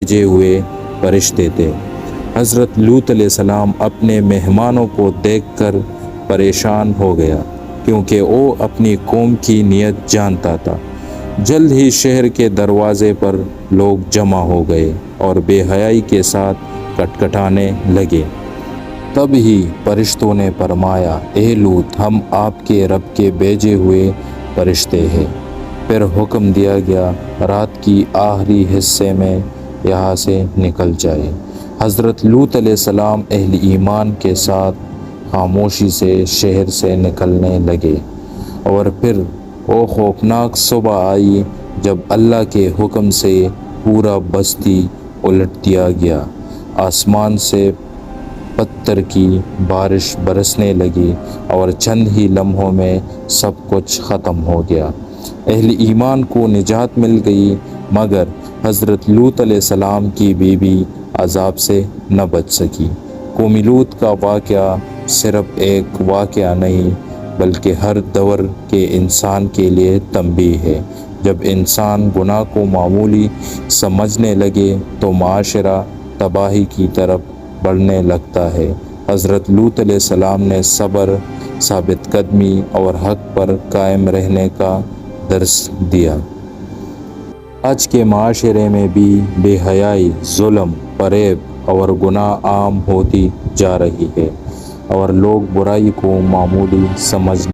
بھیجے ہوئے فرشتے تھے۔ حضرت لوط علیہ السلام اپنے مہمانوں کو دیکھ کر پریشان ہو گیا، کیونکہ وہ اپنی قوم کی نیت جانتا تھا۔ جلد ہی شہر کے دروازے پر لوگ جمع ہو گئے اور بے حیائی کے ساتھ کٹکھٹانے لگے۔ تب ہی فرشتوں نے فرمایا، اے لوط، ہم آپ کے رب کے بھیجے ہوئے فرشتے ہیں۔ پھر حکم دیا گیا، رات کی آخری حصے میں یہاں سے نکل جائے۔ حضرت لوط علیہ السلام اہل ایمان کے ساتھ خاموشی سے شہر سے نکلنے لگے، اور پھر وہ خوفناک صبح آئی جب اللہ کے حکم سے پورا بستی الٹ دیا گیا۔ آسمان سے پتھر کی بارش برسنے لگی اور چند ہی لمحوں میں سب کچھ ختم ہو گیا۔ اہل ایمان کو نجات مل گئی، مگر حضرت لوط علیہ السلام کی بیوی عذاب سے نہ بچ سکی۔ قوم لوط کا واقعہ صرف ایک واقعہ نہیں، بلکہ ہر دور کے انسان کے لیے تنبیہ ہے۔ جب انسان گناہ کو معمولی سمجھنے لگے تو معاشرہ تباہی کی طرف بڑھنے لگتا ہے۔ حضرت لوط علیہ السلام نے صبر، ثابت قدمی اور حق پر قائم رہنے کا درس دیا۔ آج کے معاشرے میں بھی بے حیائی، ظلم، فریب اور گناہ عام ہوتی جا رہی ہے، اور لوگ برائی کو معمولی سمجھ